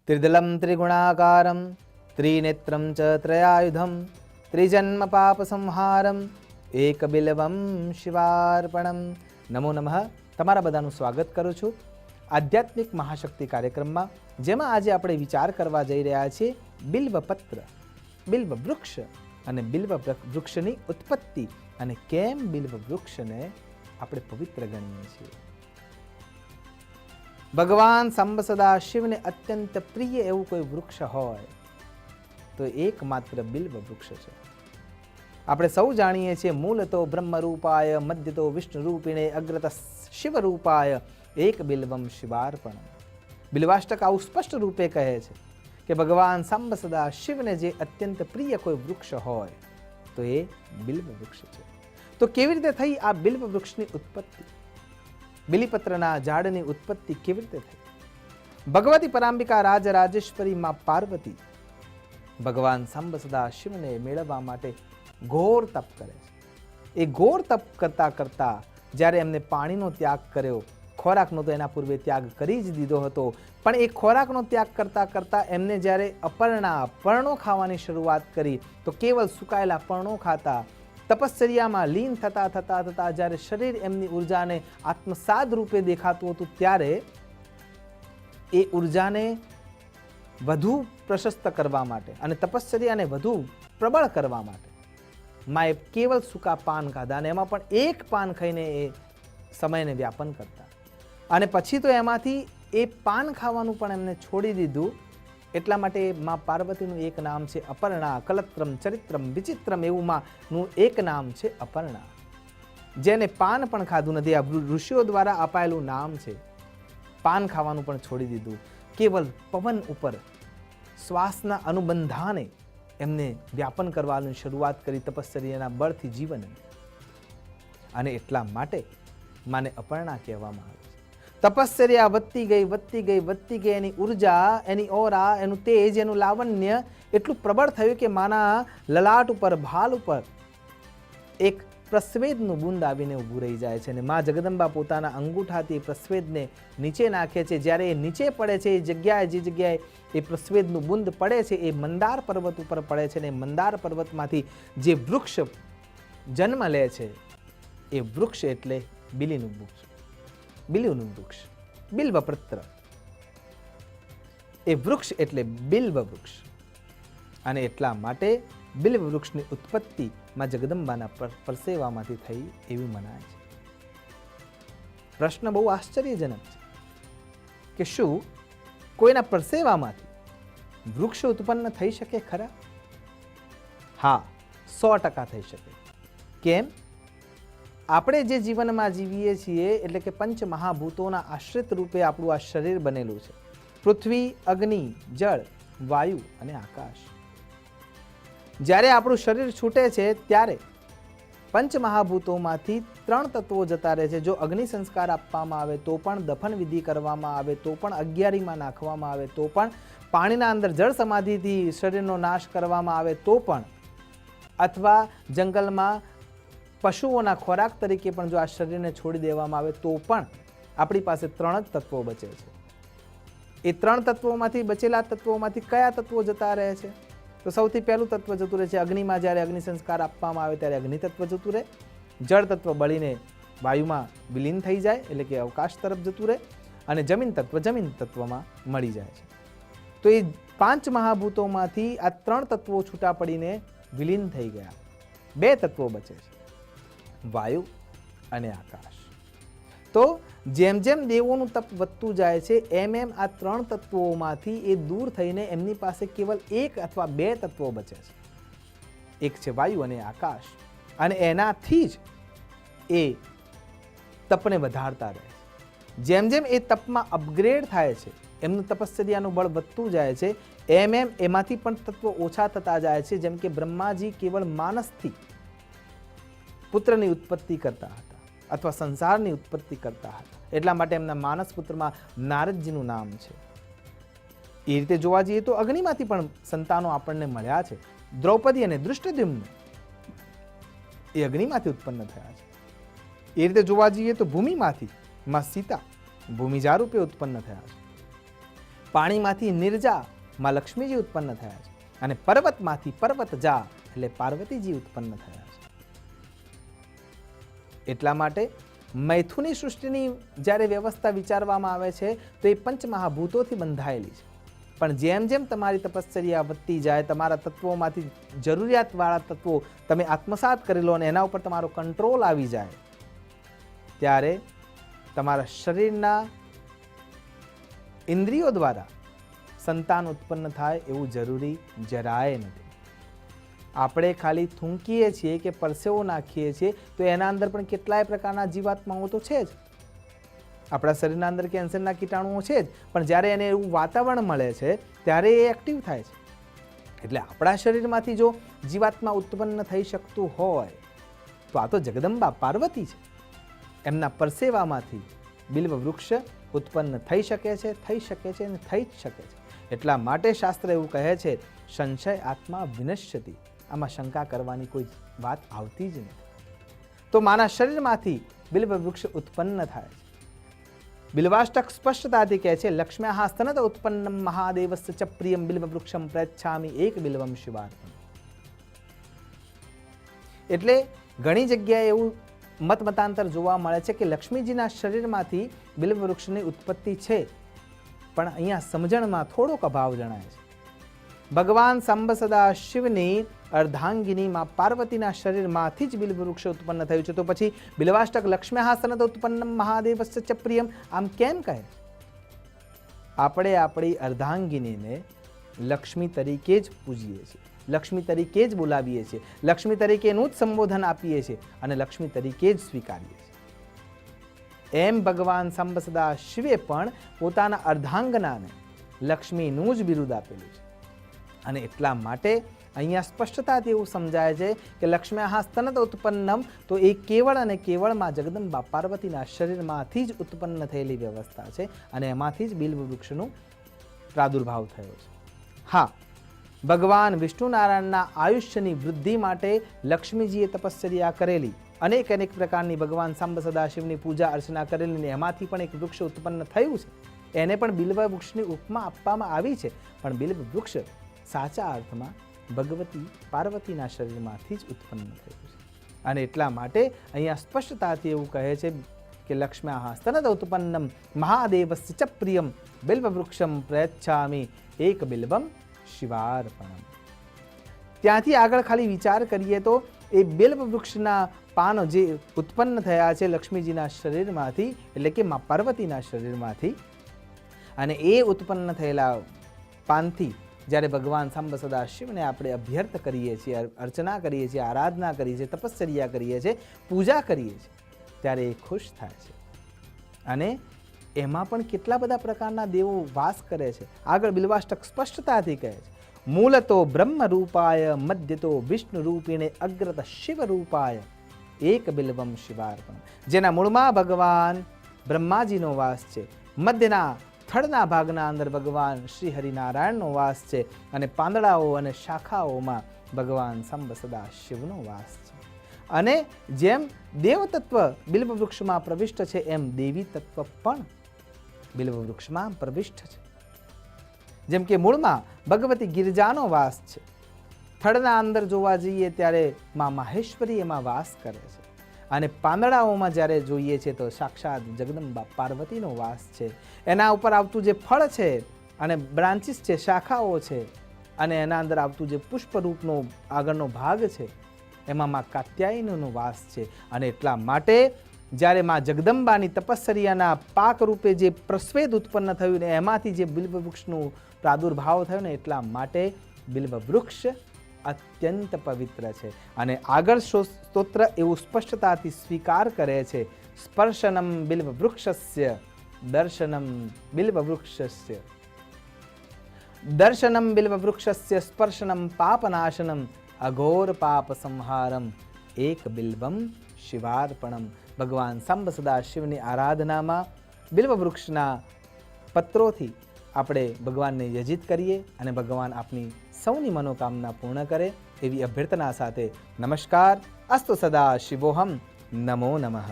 ત્રિદલમ ત્રિગુણાકારમ ત્રિનેત્રમ ચ ત્રયાયુધમ ત્રિજન્મ પાપ સંહારમ એકબિલ્વમ શિવાર્પણમ. નમો નમઃ. તમારા બધાનું સ્વાગત કરું છું આધ્યાત્મિક મહાશક્તિ કાર્યક્રમમાં, જેમાં આજે આપણે વિચાર કરવા જઈ રહ્યા છીએ બિલ્વપત્ર, બિલ્વ વૃક્ષ અને બિલ્વ વૃક્ષની ઉત્પત્તિ અને કેમ બિલ્વ વૃક્ષને આપણે પવિત્ર ગણીએ છીએ. ભગવાન સાંબ સદા શિવને અત્યંત પ્રિય એવું કોઈ વૃક્ષ હોય તો એકમાત્ર બિલ્વ વૃક્ષ છે. આપણે સૌ જાણીએ છીએ મૂલતો બ્રહ્મ રૂપાય મધ્યતો વિષ્ણુ રૂપિણે અગ્રત શિવ રૂપાય એક બિલ્વમ શિવાર્પણ. બિલ્વાષ્ટક આવું સ્પષ્ટ રૂપે કહે છે કે ભગવાન સાંબ સદા શિવને જે અત્યંત પ્રિય કોઈ વૃક્ષ હોય તો એ બિલ્વ વૃક્ષ છે. તો કેવી રીતે થઈ આ બિલ્વ વૃક્ષની ઉત્પત્તિ? બિલીપત્રના ઝાડની ઉત્પત્તિ કેવી રીતે થઈ? ભગવતી પરાંબિકા રાજરાજેશ્વરી માં પાર્વતી ભગવાન સાંબ સદા શિવને મેળવવા માટે ઘોર તપ કરે છે. એ ઘોર તપ કરતા કરતા જ્યારે એમને પાણીનો ત્યાગ કર્યો, ખોરાકનો તો એના પૂર્વે ત્યાગ કરી જ દીધો હતો, પણ એ ખોરાકનો ત્યાગ કરતા કરતા એમને જ્યારે અપર્ણા પર્ણો ખાવાની શરૂઆત કરી તો કેવલ સુકાયેલા પર્ણો ખાતા, તપશ્ચર્યામાં લીન થતા થતા થતા જ્યારે શરીર એમની ઉર્જાને આત્મસાદ રૂપે દેખાતું હતું, ત્યારે એ ઉર્જાને વધુ પ્રશસ્ત કરવા માટે અને તપશ્ચર્યાને વધુ પ્રબળ કરવા માટે માએ કેવલ સૂકા પાન ખાધા, અને એમાં પણ એક પાન ખાઈને એ સમયને વ્યાપન કરતા. અને પછી તો એમાંથી એ પાન ખાવાનું પણ એમને છોડી દીધું. એટલા માટે માં પાર્વતીનું એક નામ છે અપર્ણા. કલત્રમ ચરિત્રમ વિચિત્રમ એવું નું એક નામ છે અપર્ણા, જેને પાન પણ ખાધું નથી. આ ઋષિઓ દ્વારા અપાયેલું નામ છે. પાન ખાવાનું પણ છોડી દીધું, કેવલ પવન ઉપર શ્વાસના અનુબંધાને એમને વ્યાપન કરવાની શરૂઆત કરી, તપશ્ચર્યાના બળથી જીવન. અને એટલા માટે માને અપર્ણા કહેવામાં આવે છે. તપશ્ચર્યા વધતી ગઈ વધતી ગઈ વધતી ગઈ, એની ઉર્જા, એની ઓરા, એનું તેજ, એનું લાવણ્ય એટલું પ્રબળ થયું કે માના લલાટ ઉપર, ભાલ ઉપર એક પ્રસ્વેદનું બુંદ આવીને ઊભું રહી જાય છે. અને મા જગદંબા પોતાના અંગૂઠાથી પ્રસ્વેદને નીચે નાખે છે. જ્યારે એ નીચે પડે છે, એ જગ્યાએ જે જગ્યાએ એ પ્રસ્વેદનું બુંદ પડે છે એ મંદાર પર્વત ઉપર પડે છે. અને મંદાર પર્વતમાંથી જે વૃક્ષ જન્મ લે છે એ વૃક્ષ એટલે બિલીનું વૃક્ષ, બિલીનું વૃક્ષ, બિલ્વપત્ર. એ વૃક્ષ એટલે બિલ્વ વૃક્ષ. અને એટલા માટે બિલ્વ વૃક્ષની ઉત્પત્તિ માં જગદંબાના પરસેવામાંથી થઈ એવી મનાય છે. પ્રશ્ન બહુ આશ્ચર્યજનક છે કે શું કોઈના પરસેવામાંથી વૃક્ષ ઉત્પન્ન થઈ શકે ખરા? હા, 100% થઈ શકે. કેમ? આપણે જે જીવનમાં જીવીએ છીએ એટલે કે પંચ મહાભૂતોના આશ્રિત રૂપે આપણું આ શરીર બનેલું છે. પૃથ્વી, અગ્નિ, જળ, વાયુ અને આકાશ. જ્યારે આપણું શરીર છૂટે છે ત્યારે પંચ મહાભૂતોમાંથી 3 તત્વો જતા રહે છે. જો અગ્નિ સંસ્કાર આપવામાં આવે તો પણ, દફન વિધિ કરવામાં આવે તો પણ, અગિયારીમાં નાખવામાં આવે તો પણ, પાણીના અંદર જળ સમાધિથી શરીરનો નાશ કરવામાં આવે તો પણ, અથવા જંગલમાં પશુઓના ખોરાક તરીકે પણ જો આ શરીરને છોડી દેવામાં આવે તો પણ આપણી પાસે 3 જ તત્વો બચે છે. એ 3 તત્વોમાંથી બચેલા તત્વોમાંથી કયા તત્વો જતા રહે છે? તો સૌથી પહેલું તત્વ જતું રહે છે અગ્નિમાં. જ્યારે અગ્નિ સંસ્કાર આપવામાં આવે ત્યારે અગ્નિ તત્વ જતું રહે. જળ તત્વ બળીને વાયુમાં વિલીન થઈ જાય એટલે કે અવકાશ તરફ જતું રહે. અને જમીન તત્વ જમીન તત્વમાં મળી જાય છે. તો એ 5 મહાભૂતોમાંથી આ 3 તત્વો છૂટા પડીને વિલીન થઈ ગયા. 2 તત્વો બચે છે, વાયુ અને આકાશ. તો જેમ જેમ દેવોનું તપ વધતું જાય છે એમ એમ આ 3 તત્વોમાંથી એ દૂર થઈને એમની પાસે કેવલ 1 અથવા 2 તત્વો બચે છે. એક છે વાયુ અને આકાશ. અને એનાથી જ એ તપને વધારતા રહે છે. જેમ જેમ એ તપમાં અપગ્રેડ થાય છે, એમનું તપશ્ચર્યાનું બળ વધતું જાય છે, એમ એમ એમાંથી પણ તત્વો ઓછા થતા જાય છે. જેમ કે બ્રહ્માજી કેવળ માનસથી પુત્રની ઉત્પત્તિ કરતા હતા અથવા સંસારની ઉત્પત્તિ કરતા હતા. એટલા માટે એમના માનસ પુત્રમાં નારદજીનું નામ છે. એ રીતે જોવા જઈએ તો અગ્નિમાંથી પણ સંતાનો આપણને મળ્યા છે. દ્રૌપદી અને દૃષ્ટદ્યુમ્ન એ અગ્નિમાંથી ઉત્પન્ન થયા છે. એ રીતે જોવા જઈએ તો ભૂમિમાંથી માં સીતા ભૂમિજા રૂપે ઉત્પન્ન થયા છે. પાણીમાંથી નિર્જા માં લક્ષ્મીજી ઉત્પન્ન થયા છે, અને પર્વતમાંથી પર્વત જા એટલે પાર્વતીજી ઉત્પન્ન થયા છે. એટલા માટે મૈથુની સૃષ્ટિની જ્યારે વ્યવસ્થા વિચારવામાં આવે છે તો એ પંચમહાભૂતોથી બંધાયેલી છે. પણ જેમ જેમ તમારી તપશ્ચર્યા વધતી જાય, તમારા તત્વોમાંથી જરૂરિયાતવાળા તત્વો તમે આત્મસાત કરી લો અને એના ઉપર તમારો કંટ્રોલ આવી જાય, ત્યારે તમારા શરીરના ઇન્દ્રિયો દ્વારા સંતાન ઉત્પન્ન થાય એવું જરૂરી જરાય નથી. આપણે ખાલી થૂંકીએ છીએ કે પરસેવો નાખીએ છીએ તો એના અંદર પણ કેટલાય પ્રકારના જીવાત્માઓ તો છે જ. આપણા શરીરના અંદર કેન્સરના કીટાણુઓ છે જ, પણ જ્યારે એને એવું વાતાવરણ મળે છે ત્યારે એ એક્ટિવ થાય છે. એટલે આપણા શરીરમાંથી જો જીવાત્મા ઉત્પન્ન થઈ શકતું હોય તો આ તો જગદંબા પાર્વતી છે. એમના પરસેવામાંથી બિલ્વ વૃક્ષ ઉત્પન્ન થઈ શકે છે, થઈ શકે છે અને થઈ જ શકે છે. એટલા માટે શાસ્ત્ર એવું કહે છે, સંશય આત્મા વિનશ્યતિ. આમાં શંકા કરવાની કોઈ વાત આવતી જ નથી. તો માના શરીરમાંથી બિલ્વ વૃક્ષ ઉત્પન્ન થાય છે. બિલ્વાષ્ટક સ્પષ્ટતાથી કહે છે, લક્ષ્મ્યાઃ સ્તનત ઉત્પન્નમ મહાદેવસ્ય ચ પ્રિયમ બિલ્વ વૃક્ષમ પ્રયચ્છામિ એક બિલ્વમ શિવાર્પણમ. એટલે ઘણી જગ્યાએ એવું મતાંતર જોવા મળે છે કે લક્ષ્મીજીના શરીરમાંથી બિલ્વ વૃક્ષની ઉત્પત્તિ છે, પણ અહીંયા સમજણમાં થોડોક અભાવ જણાય છે. ભગવાન સાંબ સદા શિવની અર્ધાંગિનીમાં પાર્વતીના શરીરમાંથી જ બિલ્વ વૃક્ષ ઉત્પન્ન થયું છે. તો પછી બિલ્વાષ્ટક લક્ષ્મ્યાઃ સ્તનત ઉત્પન્નમ મહાદેવસ્ય ચ પ્રિયમ આમ કેમ કહે? આપણે આપણી અર્ધાંગિનીને લક્ષ્મી તરીકે જ પૂજીએ છીએ, લક્ષ્મી તરીકે જ બોલાવીએ છીએ, લક્ષ્મી તરીકેનું જ સંબોધન આપીએ છીએ અને લક્ષ્મી તરીકે જ સ્વીકારીએ છીએ. એમ ભગવાન સાંબ સદા શિવે પણ પોતાના અર્ધાંગનાને લક્ષ્મીનું જ બિરુદ આપેલું છે. અને એટલા માટે અહીંયા સ્પષ્ટતાથી એવું સમજાય છે કે લક્ષ્મ્યાઃ સ્તનત ઉત્પન્નમ, તો એ કેવળ અને કેવળમાં જગદંબા પાર્વતીના શરીરમાંથી જ ઉત્પન્ન થયેલી વ્યવસ્થા છે અને એમાંથી જ બિલ્વ વૃક્ષનું પ્રાદુર્ભાવ થયો છે. હા, ભગવાન વિષ્ણુ નારાયણના આયુષ્યની વૃદ્ધિ માટે લક્ષ્મીજીએ તપશ્ચર્યા કરેલી, અનેક પ્રકારની ભગવાન સાંબ સદાશિવની પૂજા અર્ચના કરેલી, ને એમાંથી પણ એક વૃક્ષ ઉત્પન્ન થયું છે. એને પણ બિલ્વ વૃક્ષની ઉપમા આપવામાં આવી છે, પણ બિલ્વ વૃક્ષ સાચા અર્થમાં ભગવતી પાર્વતીના શરીરમાંથી જ ઉત્પન્ન થયું છે. અને એટલા માટે અહીંયા સ્પષ્ટતાથી એવું કહે છે કે લક્ષ્મ્યાઃ સ્તનત ઉત્પન્નમ મહાદેવસ્ય ચ પ્રિયમ બિલ્વ વૃક્ષમ પ્રયચ્છામિ એક બિલ્વમ શિવાર્પણમ. ત્યાંથી આગળ ખાલી વિચાર કરીએ તો એ બિલ્વ વૃક્ષના પાનો જે ઉત્પન્ન થયા છે લક્ષ્મીજીના શરીરમાંથી, એટલે કે મા પાર્વતીના શરીરમાંથી, અને એ ઉત્પન્ન થયેલા પાનથી જ્યારે ભગવાન સાંબ સદા શિવને આપણે અભ્યર્થ કરીએ છીએ, અર્ચના કરીએ છીએ, આરાધના કરીએ છીએ, તપશ્ચર્યા કરીએ છીએ, પૂજા કરીએ છીએ, ત્યારે એ ખુશ થાય છે. અને એમાં પણ કેટલા બધા પ્રકારના દેવો વાસ કરે છે. આગળ બિલ્વાષ્ટક સ્પષ્ટતાથી કહે છે, મૂલતો બ્રહ્મ રૂપાય મધ્યતો વિષ્ણુ રૂપિણે અગ્રત શિવ રૂપાય એક બિલ્વમ શિવાર્પણ. જેના મૂળમાં ભગવાન બ્રહ્માજીનો વાસ છે, મધ્યના થડના ભાગના અંદર ભગવાન શ્રી હરિનારાયણનો વાસ છે, અને પાંદડાઓ અને શાખાઓમાં ભગવાન સાંબ સદા શિવનો વાસ છે. અને જેમ દેવ તત્વ બિલ્વ વૃક્ષમાં પ્રવિષ્ટ છે, એમ દેવી તત્વ પણ બિલ્વ વૃક્ષમાં પ્રવિષ્ટ છે. જેમ કે મૂળમાં ભગવતી ગિરજાનો વાસ છે, થડના અંદર જોવા જઈએ ત્યારે માં માહેશ્વરી એમાં વાસ કરે છે, અને પાંદડાઓમાં જ્યારે જોઈએ છે તો સાક્ષાત જગદંબા પાર્વતીનો વાસ છે. એના ઉપર આવતું જે ફળ છે અને બ્રાન્ચીસ છે, શાખાઓ છે, અને એના અંદર આવતું જે પુષ્પરૂપનો આગળનો ભાગ છે, એમાં માં કાત્યાયનીનો વાસ છે. અને એટલા માટે જ્યારે માં જગદંબાની તપશ્ચર્યાના પાક રૂપે જે પ્રસ્વેદ ઉત્પન્ન થયું ને એમાંથી જે બિલ્વ વૃક્ષનું પ્રાદુર્ભાવ થયો ને, એટલા માટે બિલ્વ વૃક્ષ અત્યંત પવિત્ર છે. અને આગળ સ્તોત્ર એવું સ્પષ્ટતાથી સ્વીકાર કરે છે, સ્પર્શનમ બિલ્વ વૃક્ષસ્ય દર્શનમ બિલ્વ વૃક્ષસ્ય, દર્શનમ બિલ્વ વૃક્ષસ્ય સ્પર્શનમ પાપનાશનમ અઘોર પાપ સંહારમ એક બિલ્વમ શિવાર્પણમ. ભગવાન સાંબ સદા શિવની આરાધનામાં બિલ્વ વૃક્ષના પત્રોથી આપણે ભગવાનને યજિત કરીએ અને ભગવાન આપની સૌની મનોકામના પૂર્ણ કરે એવી અભ્યર્થના સાથે નમસ્કાર. અસ્તુ સદા શિવોહમ. નમો નમઃ.